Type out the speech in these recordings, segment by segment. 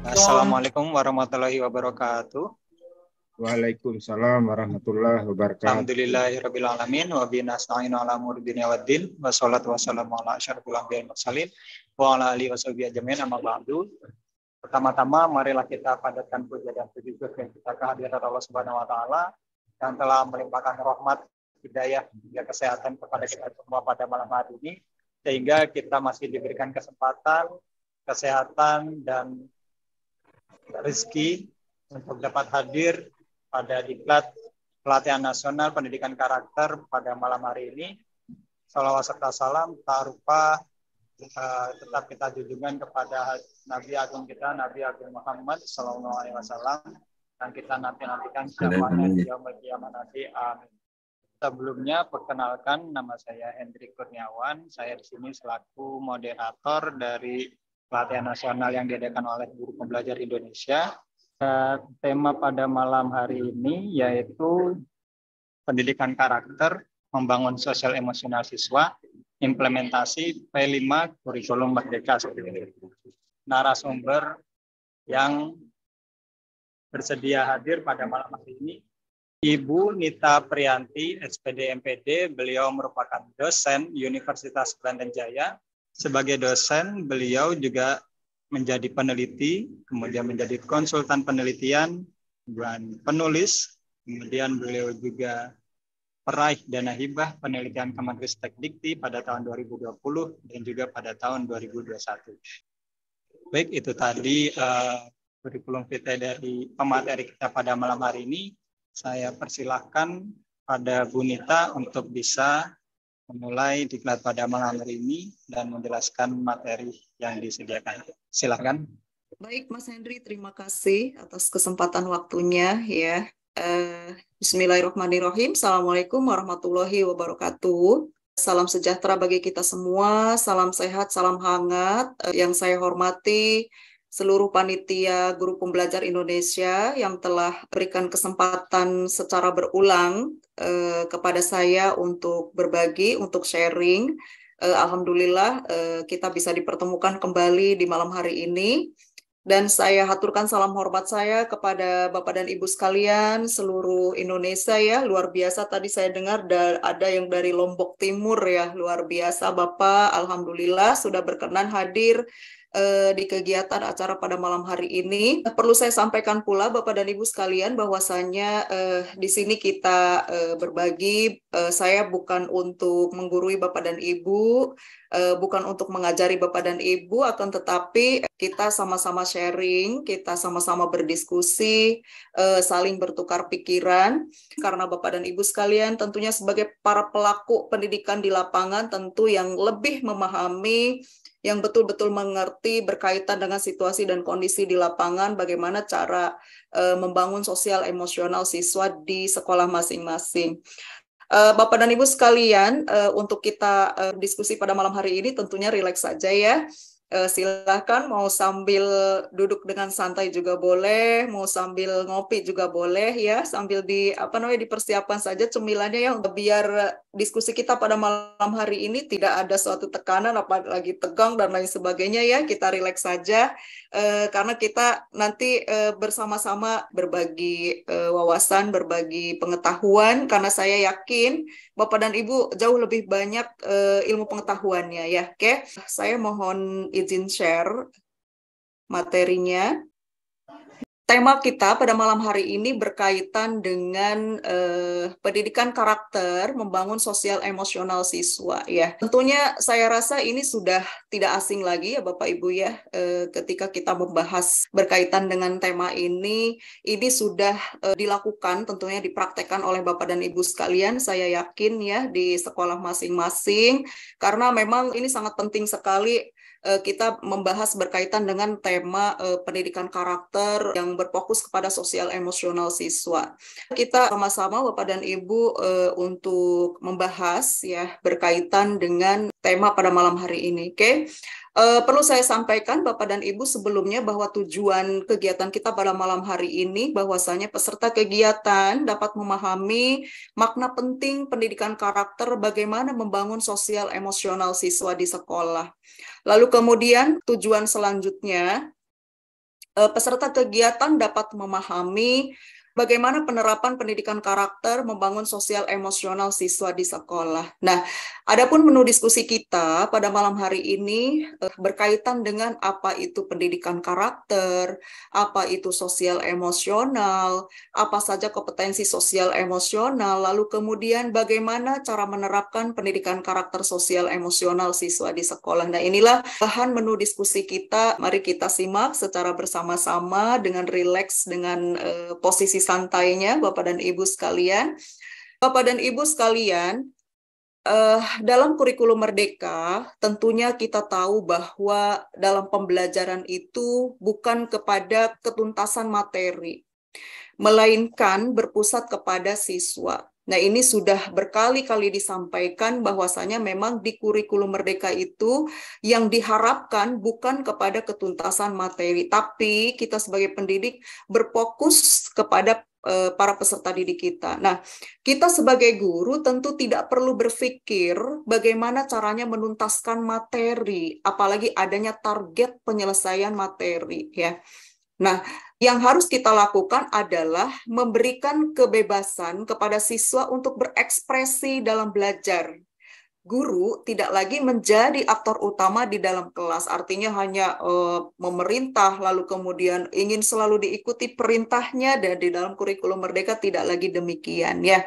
Assalamualaikum warahmatullahi wabarakatuh. Waalaikumsalam warahmatullahi wabarakatuh. Alhamdulillahirabbil alamin wa bihi nasta'inu ala umuri dunya waddin. Wassalatu wassalamu ala asyrofil anbiya'i wal mursalin wa ala alihi washabihi ajmain amma ba'du. Pertama-tama marilah kita padatkan puja dan puji syukur kita kehadirat Allah Subhanahu wa taala yang telah melimpahkan rahmat, hidayah, dan kesehatan kepada kita semua pada malam hari ini sehingga kita masih diberikan kesempatan, kesehatan dan rezeki untuk dapat hadir pada diklat pelatihan nasional pendidikan karakter pada malam hari ini. Salawat serta salam tak lupa tetap kita junjungan kepada Nabi Agung kita, Nabi Agung Muhammad SAW, dan kita nantikan syafaatnya di yaumul qiyamah nanti. Amin. Sebelumnya perkenalkan, nama saya Hendrik Kurniawan. Saya di sini selaku moderator dari pelatihan nasional yang diadakan oleh Guru Pembelajar Indonesia. Tema pada malam hari ini yaitu pendidikan karakter, membangun sosial emosional siswa, implementasi P5 kurikulum merdeka. Narasumber yang bersedia hadir pada malam hari ini Ibu Nita Priyanti, SPD MPD. Beliau merupakan dosen Universitas Banten Jaya. Sebagai dosen, beliau juga menjadi peneliti, kemudian menjadi konsultan penelitian dan penulis. Kemudian beliau juga peraih dana hibah penelitian Kemenristek-Dikti pada tahun 2020 dan juga pada tahun 2021. Baik, itu tadi kurikulum vitae dari pemateri kita pada malam hari ini. Saya persilahkan pada Bu Nita untuk bisa memulai diklat pada malam hari ini dan menjelaskan materi yang disediakan. Silakan. Baik, Mas Hendri, terima kasih atas kesempatan waktunya ya. Bismillahirrahmanirrahim. Assalamualaikum warahmatullahi wabarakatuh. Salam sejahtera bagi kita semua, salam sehat, salam hangat. Yang saya hormati seluruh panitia Guru Pembelajar Indonesia yang telah berikan kesempatan secara berulang kepada saya untuk berbagi, untuk sharing. Alhamdulillah kita bisa dipertemukan kembali di malam hari ini. Dan saya haturkan salam hormat saya kepada Bapak dan Ibu sekalian seluruh Indonesia ya. Luar biasa tadi saya dengar ada yang dari Lombok Timur ya. Luar biasa Bapak, alhamdulillah sudah berkenan hadir di kegiatan acara pada malam hari ini. Perlu saya sampaikan pula Bapak dan Ibu sekalian bahwasanya di sini kita berbagi. Saya bukan untuk menggurui Bapak dan Ibu, bukan untuk mengajari Bapak dan Ibu, akan tetapi kita sama-sama sharing, kita sama-sama berdiskusi, saling bertukar pikiran, karena Bapak dan Ibu sekalian tentunya sebagai para pelaku pendidikan di lapangan tentu yang lebih memahami, yang betul-betul mengerti berkaitan dengan situasi dan kondisi di lapangan, bagaimana cara membangun sosial emosional siswa di sekolah masing-masing. Bapak dan Ibu sekalian, untuk kita diskusi pada malam hari ini tentunya rileks saja ya. Silakan mau sambil duduk dengan santai juga boleh, mau sambil ngopi juga boleh ya, sambil dipersiapkan saja cemilannya ya, biar diskusi kita pada malam hari ini tidak ada suatu tekanan apalagi tegang dan lain sebagainya ya. Kita rileks saja karena kita nanti bersama-sama berbagi wawasan, berbagi pengetahuan, karena saya yakin Bapak dan Ibu jauh lebih banyak ilmu pengetahuannya ya. Oke, saya mohon izin share materinya. Tema kita pada malam hari ini berkaitan dengan pendidikan karakter, membangun sosial emosional siswa ya. Tentunya saya rasa ini sudah tidak asing lagi ya Bapak Ibu ya, ketika kita membahas berkaitan dengan tema ini sudah dilakukan, tentunya dipraktekkan oleh Bapak dan Ibu sekalian, saya yakin ya di sekolah masing-masing, karena memang ini sangat penting sekali kita membahas berkaitan dengan tema pendidikan karakter yang berfokus kepada sosial emosional siswa. Kita sama-sama Bapak dan Ibu untuk membahas ya berkaitan dengan tema pada malam hari ini. Oke. Perlu saya sampaikan Bapak dan Ibu sebelumnya bahwa tujuan kegiatan kita pada malam hari ini bahwasanya peserta kegiatan dapat memahami makna penting pendidikan karakter, bagaimana membangun sosial emosional siswa di sekolah. Lalu kemudian tujuan selanjutnya peserta kegiatan dapat memahami bagaimana penerapan pendidikan karakter membangun sosial emosional siswa di sekolah. Nah, adapun menu diskusi kita pada malam hari ini berkaitan dengan apa itu pendidikan karakter, apa itu sosial emosional, apa saja kompetensi sosial emosional, lalu kemudian bagaimana cara menerapkan pendidikan karakter sosial emosional siswa di sekolah. Nah, inilah bahan menu diskusi kita. Mari kita simak secara bersama-sama dengan rileks, dengan posisi santainya, Bapak dan Ibu sekalian. Bapak dan Ibu sekalian, dalam kurikulum Merdeka, tentunya kita tahu bahwa dalam pembelajaran itu bukan kepada ketuntasan materi, melainkan berpusat kepada siswa. Nah, ini sudah berkali-kali disampaikan bahwasanya memang di kurikulum Merdeka itu yang diharapkan bukan kepada ketuntasan materi, tapi kita sebagai pendidik berfokus kepada para peserta didik kita. Nah, kita sebagai guru tentu tidak perlu berpikir bagaimana caranya menuntaskan materi, apalagi adanya target penyelesaian materi, ya. Nah, yang harus kita lakukan adalah memberikan kebebasan kepada siswa untuk berekspresi dalam belajar. Guru tidak lagi menjadi aktor utama di dalam kelas, artinya hanya memerintah, lalu kemudian ingin selalu diikuti perintahnya, dan di dalam kurikulum Merdeka tidak lagi demikian, ya.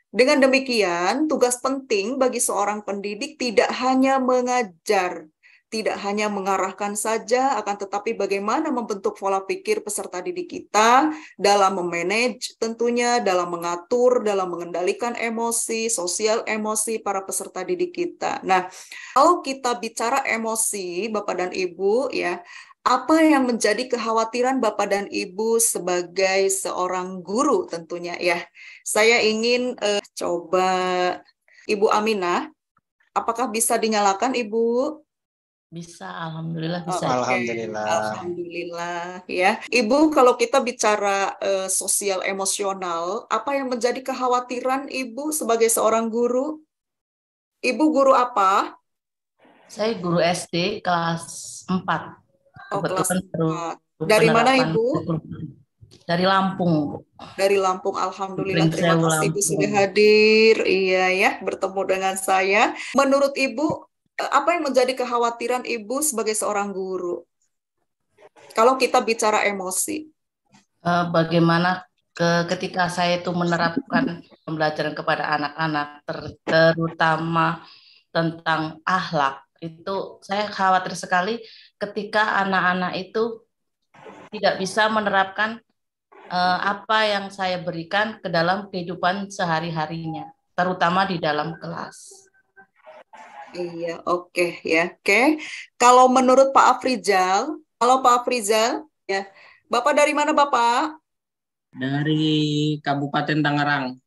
Dengan demikian, tugas penting bagi seorang pendidik tidak hanya mengajar, tidak hanya mengarahkan saja, akan tetapi bagaimana membentuk pola pikir peserta didik kita dalam memanage tentunya, dalam mengatur, dalam mengendalikan emosi, sosial emosi para peserta didik kita. Nah, kalau kita bicara emosi, Bapak dan Ibu, ya, apa yang menjadi kekhawatiran Bapak dan Ibu sebagai seorang guru tentunya, ya. Saya ingin coba Ibu Aminah, apakah bisa dinyalakan, Ibu? Bisa, alhamdulillah bisa. Alhamdulillah. Alhamdulillah, ya. Ibu, kalau kita bicara sosial emosional, apa yang menjadi kekhawatiran Ibu sebagai seorang guru? Ibu guru apa? Saya guru SD kelas 4. Oh, kelas Kebetulan 4. Dari mana, penerapan Ibu? Dari Lampung, Bu. Dari Lampung, alhamdulillah. Terima Pringsewu, kasih Ibu Lampung. sudah hadir. Iya ya, bertemu dengan saya. Menurut Ibu, apa yang menjadi kekhawatiran Ibu sebagai seorang guru? Kalau kita bicara emosi. Bagaimana ketika saya itu menerapkan pembelajaran kepada anak-anak, terutama tentang akhlak, itu saya khawatir sekali ketika anak-anak itu tidak bisa menerapkan apa yang saya berikan ke dalam kehidupan sehari-harinya, terutama di dalam kelas. Iya, oke, ya. Oke. Kalau menurut Pak Afrizal, ya. Bapak dari mana, Bapak? Dari Kabupaten Tangerang.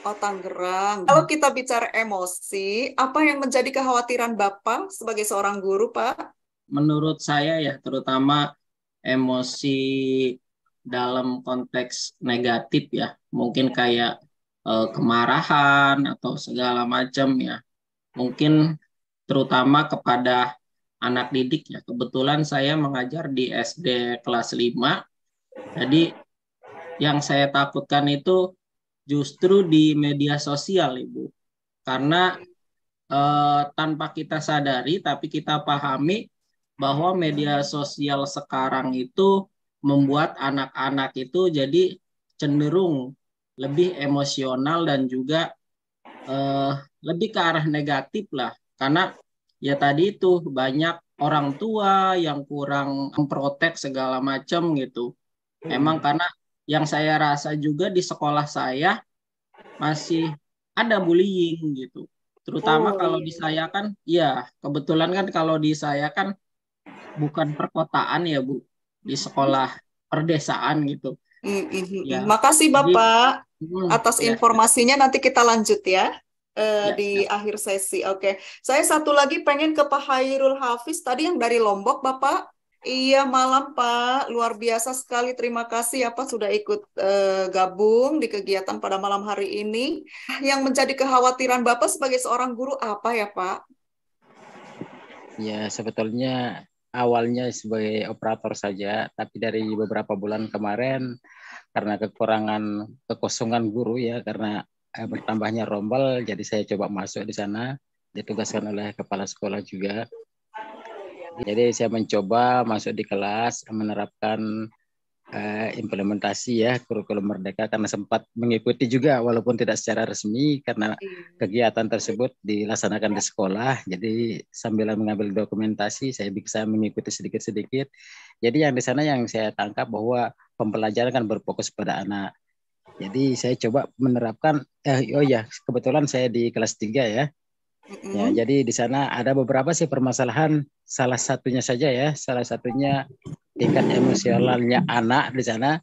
Oh, Tangerang. Kalau kita bicara emosi, apa yang menjadi kekhawatiran Bapak sebagai seorang guru, Pak? Menurut saya ya, terutama emosi dalam konteks negatif ya, mungkin kayak kemarahan atau segala macam ya. Mungkin terutama kepada anak didik ya. Kebetulan saya mengajar di SD kelas 5. Jadi yang saya takutkan itu justru di media sosial, Ibu. Karena tanpa kita sadari, tapi kita pahami bahwa media sosial sekarang itu membuat anak-anak itu jadi cenderung lebih emosional dan juga lebih ke arah negatif lah. Karena ya tadi itu banyak orang tua yang kurang memprotek segala macam gitu. Emang karena yang saya rasa juga di sekolah saya masih ada bullying gitu. Terutama kalau di saya kan, ya kebetulan kan kalau di saya kan bukan perkotaan ya Bu, di sekolah perdesaan gitu. Ya, Makasih Bapak atas ya, informasinya. Nanti kita lanjut ya di siap. akhir sesi. Oke, saya satu lagi pengen ke Pak Hairul Hafiz tadi yang dari Lombok, Bapak. Iya, malam Pak. Luar biasa sekali. Terima kasih ya Pak sudah ikut gabung di kegiatan pada malam hari ini. Yang menjadi kekhawatiran Bapak sebagai seorang guru apa ya Pak? Ya, sebetulnya awalnya sebagai operator saja, tapi dari beberapa bulan kemarin karena kekosongan guru ya, karena bertambahnya rombel, jadi saya coba masuk di sana, ditugaskan oleh kepala sekolah juga. Jadi saya mencoba masuk di kelas, menerapkan implementasi ya kurikulum Merdeka, karena sempat mengikuti juga walaupun tidak secara resmi karena kegiatan tersebut dilaksanakan di sekolah. Jadi sambil mengambil dokumentasi saya bisa mengikuti sedikit-sedikit. Jadi yang di sana yang saya tangkap bahwa pembelajaran kan berfokus pada anak. Jadi saya coba menerapkan kebetulan saya di kelas 3 ya. Ya, jadi di sana ada beberapa sih permasalahan, salah satunya tingkat emosionalnya anak di sana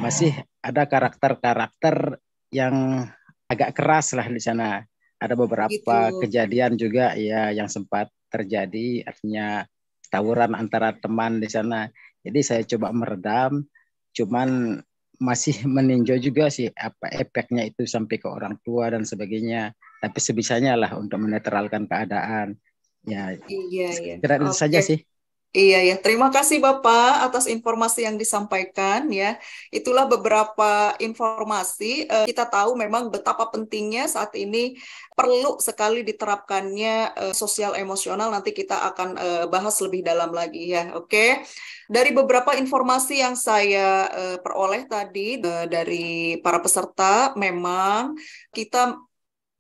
masih ada karakter-karakter yang agak keras lah di sana. Ada beberapa kejadian juga ya yang sempat terjadi, artinya tawuran antara teman di sana. Jadi saya coba meredam, cuman masih meninjau juga sih apa efeknya itu sampai ke orang tua dan sebagainya. Tapi sebisanya lah untuk menetralkan keadaan. Ya, kira-kira itu saja sih. Iya ya, terima kasih Bapak atas informasi yang disampaikan ya. Itulah beberapa informasi. Kita tahu memang betapa pentingnya saat ini perlu sekali diterapkannya sosial emosional. Nanti kita akan bahas lebih dalam lagi ya. Oke. Dari beberapa informasi yang saya peroleh tadi dari para peserta, memang kita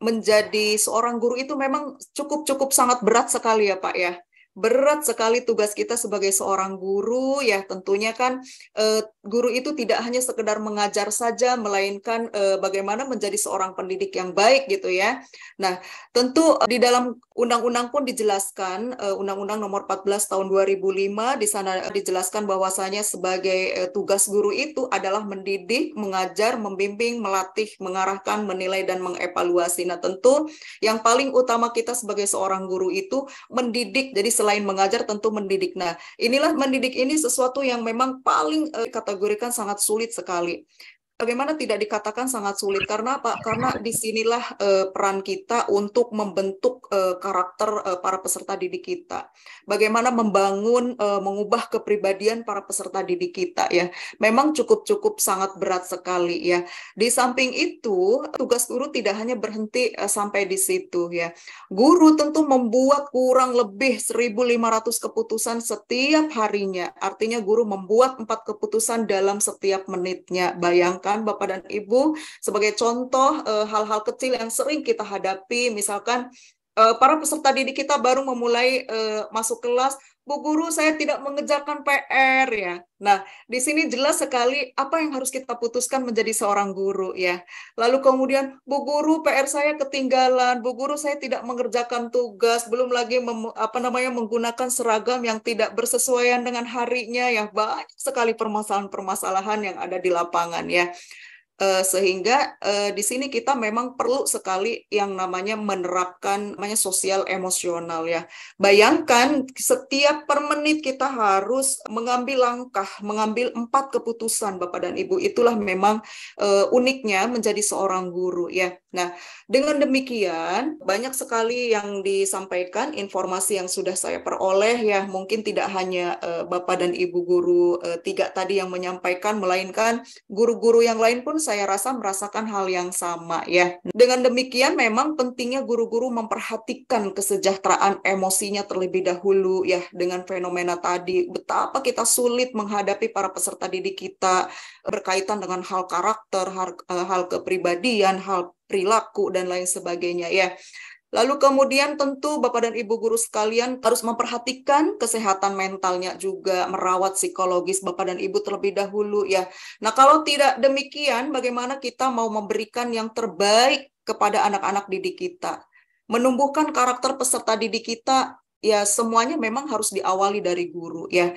menjadi seorang guru itu memang cukup sangat berat sekali ya Pak ya. Berat sekali tugas kita sebagai seorang guru ya, tentunya kan guru itu tidak hanya sekedar mengajar saja, melainkan bagaimana menjadi seorang pendidik yang baik gitu ya. Nah, tentu di dalam undang-undang pun dijelaskan, Undang-Undang Nomor 14 Tahun 2005, di sana dijelaskan bahwasanya sebagai tugas guru itu adalah mendidik, mengajar, membimbing, melatih, mengarahkan, menilai, dan mengevaluasi. Nah, tentu yang paling utama kita sebagai seorang guru itu mendidik. Jadi selain mengajar tentu mendidik. Nah, inilah mendidik ini sesuatu yang memang paling dikategorikan sangat sulit sekali. Bagaimana tidak dikatakan sangat sulit? Karena apa? Karena disinilah peran kita untuk membentuk karakter para peserta didik kita. Bagaimana membangun, mengubah kepribadian para peserta didik kita ya. Memang cukup sangat berat sekali ya. Di samping itu, tugas guru tidak hanya berhenti sampai di situ ya. Guru tentu membuat kurang lebih 1.500 keputusan setiap harinya. Artinya guru membuat 4 keputusan dalam setiap menitnya. Bayangkan Bapak dan Ibu, sebagai contoh hal-hal kecil yang sering kita hadapi, misalkan para peserta didik kita baru memulai masuk kelas, Bu Guru saya tidak mengerjakan PR ya. Nah, di sini jelas sekali apa yang harus kita putuskan menjadi seorang guru ya. Lalu kemudian, Bu Guru PR saya ketinggalan, Bu Guru saya tidak mengerjakan tugas, belum lagi menggunakan seragam yang tidak bersesuaian dengan harinya ya. Banyak sekali permasalahan-permasalahan yang ada di lapangan ya. Sehingga di sini kita memang perlu sekali yang namanya menerapkan sosial emosional ya. Bayangkan setiap per menit kita harus mengambil langkah, mengambil 4 keputusan Bapak dan Ibu. Itulah memang uniknya menjadi seorang guru ya. Nah, dengan demikian banyak sekali yang disampaikan, informasi yang sudah saya peroleh ya. Mungkin tidak hanya Bapak dan Ibu guru 3 tadi yang menyampaikan, melainkan guru-guru yang lain pun saya rasa merasakan hal yang sama ya. Dengan demikian memang pentingnya guru-guru memperhatikan kesejahteraan emosinya terlebih dahulu ya, dengan fenomena tadi betapa kita sulit menghadapi para peserta didik kita berkaitan dengan hal karakter, hal kepribadian, hal perilaku dan lain sebagainya ya. Lalu kemudian tentu Bapak dan Ibu guru sekalian harus memperhatikan kesehatan mentalnya juga, merawat psikologis Bapak dan Ibu terlebih dahulu ya. Nah, kalau tidak demikian bagaimana kita mau memberikan yang terbaik kepada anak-anak didik kita? Menumbuhkan karakter peserta didik kita ya, semuanya memang harus diawali dari guru ya.